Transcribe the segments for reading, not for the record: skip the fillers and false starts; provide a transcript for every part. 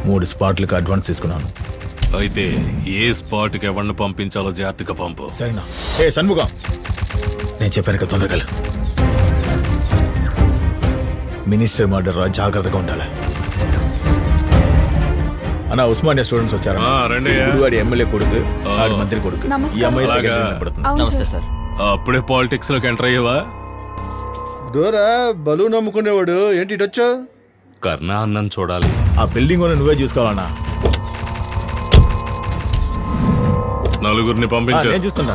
3 స్పాట్లకు advance తీసుకున్నాను. అయితే ఏ స్పాట్కి ఎవరిని పంపించాలో జాగ్రత్తగా పంపు. సరేనా? ఏ షణ్ముఖం, నేను చెప్పాను కదా, తొందరగా మినిస్టర్ మర్డర్ రా, జాగ్రత్తగా ఉండాలి. అన్న ఉస్మానియా స్టూడెంట్స్ వచ్చారా? వాడి ఎమ్మెల్యే కొడుకు, వాడి మంత్రి కొడుకు. ఈ అమ్మాయి నమస్తే సార్. అప్పుడే పాలిటిక్స్ లోకి ఎంటర్ అయ్యేవా? దూరా బలూన్ అమ్ముకునేవాడు ఏంటి ఇటొచ్చా? కర్ణా అన్నం చూడాలి. ఆ బిల్డింగ్ నువ్వే చూసుకోవాలన్నా. నలుగురిని పంపించు. నేను చూస్తున్నా.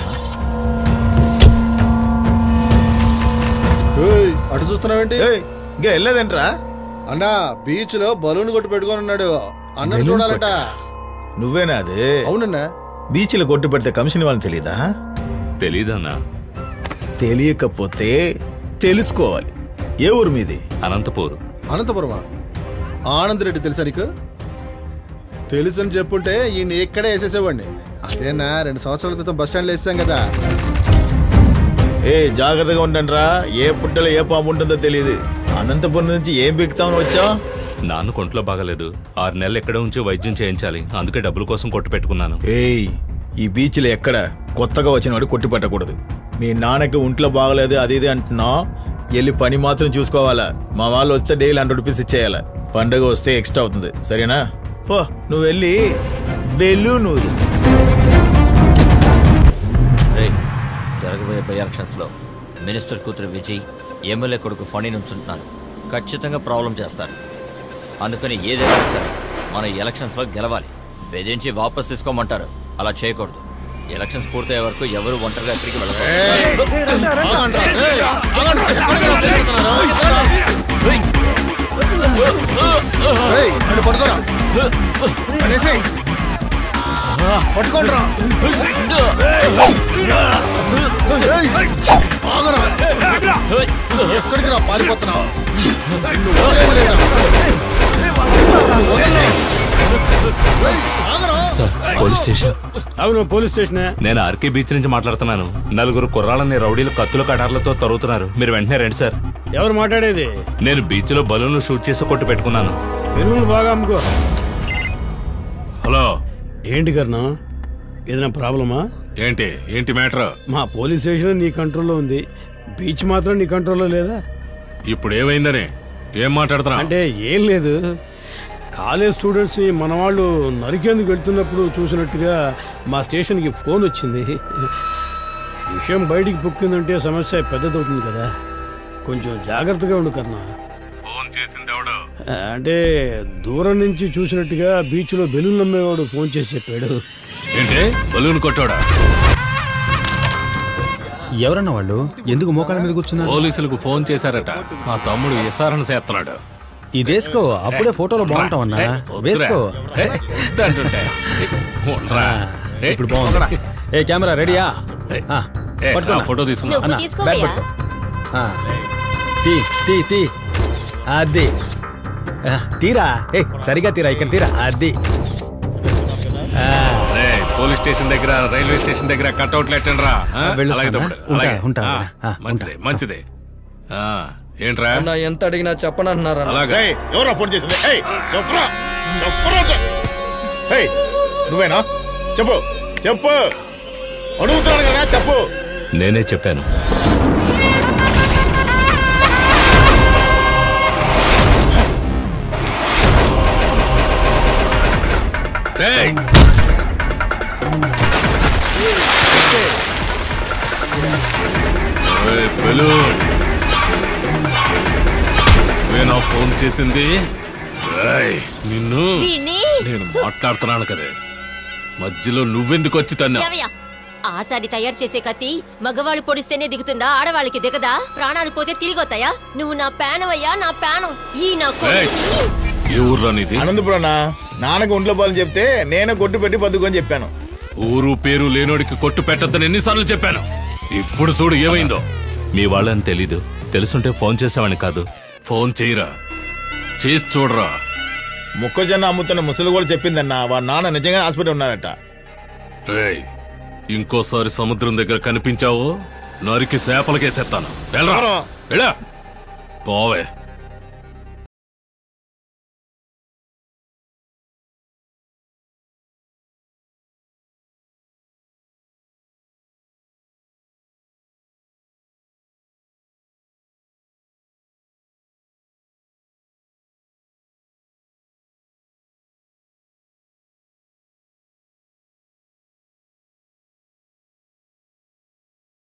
అటు చూస్తున్నావేంటి? ఇంకా వెళ్ళలేదంట్రా అన్నా? బీచ్ లో బలూన్ కొట్టు పెట్టుకొని ఉన్నాడు, అన్నం చూడాలట. నువ్వేనా అది? అవునన్నా. బీచ్ లో కొట్టు పెడితే కమిషన్ ఇవ్వాలని తెలీదా? తెలీదన్నా. తెలియకపోతే తెలుసుకోవాలి. ఏ ఊరు మీది? అనంతపూర్. అనంతపురమా? ఆనంద్ రెడ్డి తెలుసా నీకు? తెలుసని చెప్పుంటే ఈయన ఎక్కడే వేసేసేవాడిని. అదేనా 2 సంవత్సరాల క్రితం బస్ స్టాండ్ లో వేసాం కదా. ఏ జాగ్రత్తగా ఉండండి రా, ఏ పుట్టలో ఏ పాము ఉంటుందో తెలియదు. అనంతపురం నుంచి ఏం బిగుతామని వచ్చావు? నాన్న కొంట్లో బాగలేదు, 6 నెలలు ఎక్కడ ఉంచి వైద్యం చేయించాలి, అందుకే డబ్బుల కోసం కొట్టు పెట్టుకున్నాను. ఏయ్, ఈ బీచ్ లో ఎక్కడ కొత్తగా వచ్చిన వాడు కొట్టి పెట్టకూడదు. మీ నాన్నకి ఒంట్లో బాగలేదు అది ఇది అంటున్నా, వెళ్ళి పని మాత్రం చూసుకోవాలా. మా వాళ్ళు వస్తే డైలీ 100 రూపీస్ ఇచ్చేయాలా. పండుగ వస్తే ఎక్స్ట్రా అవుతుంది, సరేనా? పో, నువ్వు వెళ్ళి బెలూన్ జరగబోయే బై ఎలక్షన్స్ లో మినిస్టర్ కూతురు విజయ్, ఎమ్మెల్యే కొడుకు ఫణి నుంచుంటున్నారు. ఖచ్చితంగా ప్రాబ్లం చేస్తారు. అందుకని ఏదైనా సరే మన ఎలక్షన్స్ లో గెలవాలి. బెదిరించి వాపస్ తీసుకోమంటారు, అలా చేయకూడదు. ఎలక్షన్స్ పూర్తయ్యే వరకు ఎవరు ఒంటరిగా ఎక్కడికి వెళ్ళరు. ఎక్కడికి రా పారిపోతున్నావు? Sir, police station. అవును, పోలీస్ స్టేషన్. నేను ఆర్కే బీచ్ నుంచి మాట్లాడుతున్నాను. 4 కుర్రాళ్ళని రౌడీలు కత్తుల కటార్లతో తరుగుతున్నారు. మీరు వెంటనే రండి సార్. ఎవరు మాట్లాడేది? నేను బీచ్ లో బలూన్లు షూట్ చేసి కొట్టు పెట్టుకున్నాను. బెలూన్లు బాగా అమ్ముకో. హలో, ఏంటి కర్ణం, ఏదైనా ప్రాబ్లమా? ఏంటి మ్యాటర్? మా పోలీస్ స్టేషన్ నీ కంట్రోల్లో ఉంది, బీచ్ మాత్రం నీ కంట్రోల్లో లేదా? ఇప్పుడు ఏమైందని ఏం మాట్లాడుతున్నా? అంటే ఏం లేదు, కాలేజ్ స్టూడెంట్స్ని మన వాళ్ళు నరికేందుకు వెళ్తున్నప్పుడు చూసినట్టుగా మా స్టేషన్కి ఫోన్ వచ్చింది. విషయం బయటికి పొక్కిందంటే సమస్య పెద్దదవుతుంది కదా, కొంచెం జాగ్రత్తగా ఉండు కర్ణా. అంటే దూరం నుంచి చూసినట్టుగా బీచ్లో బెలూన్ అమ్మేవాడు ఫోన్ చేసి చెప్పాడు. ఏంటి బలూన్ కొట్టాడా? ఎవరన్నా వాళ్ళు? ఎందుకు మోకాళ్ళ మీద కూర్చున్నారు? పోలీసులకు ఫోన్ చేశారట. మా తమ్ముడు విచారణ చేస్తున్నాడు. ఇదేసుకో, అప్పుడే ఫోటోలో బాగుంటావన్నా. వేసుకో. ఇప్పుడు బాగుంది. ఏ కెమెరా రెడీయా? ఫోటో తీసుకున్నా. అది తీరా, సరిగా తీరా, ఇక్కడ తీరా. అది పోలీస్ స్టేషన్ దగ్గర, రైల్వే స్టేషన్ దగ్గర కట్అవుట్లు ఎట్టండి రా. మంచిదే. ఏంట్రా ఎంత అడిగినా చెప్పనంటున్నారా? ఎవరా ఫోన్ చేసింది? నువ్వేనా? చెప్పు అడుగుతున్నాడు కదా, చెప్పు. నేనే చెప్పాను. నా ఫోన్ చేసింది నిన్ను. నేను మాట్లాడుతున్నాను కదే, మధ్యలో నువ్వెందుకు వచ్చి తన్నా? ఆసారి తయారు చేసే కత్తి మగవాళ్ళు పొడిస్తేనే దిగుతుందా, ఆడవాళ్ళకి దిగదా? ప్రాణాలు పోతే తిరిగి వస్తాయా? నువ్వు నా పేనవయ్యా, నా పేనం. ఈ నా ఏ ఊర్లో నీది? అనంతపురం. నాన్నకు ఒంట్లో పాలని చెప్తే నేనే కొట్టు పెట్టి బతుకొని చెప్పాను. ఊరు పేరు లేనోడికి కొట్టు పెట్టద్దని ఎన్నిసార్లు చెప్పాను. ఇప్పుడు చూడు ఏమైందో. మీ వాళ్ళని తెలీదు, తెలుసుంటే ఫోన్ చేసావని కాదు. ఫోన్ చేయరా, చేసి చూడరా. మొక్కజొన్న అమ్ముతున్న ముసలి కూడా చెప్పిందన్నా, వాడు నాన్న నిజంగానే హాస్పిటల్ ఉన్నారట. రేయ్, ఇంకోసారి సముద్రం దగ్గర కనిపించావో నరికి చేపలకేసేస్తాను. వెళ్ళరా, పోవే.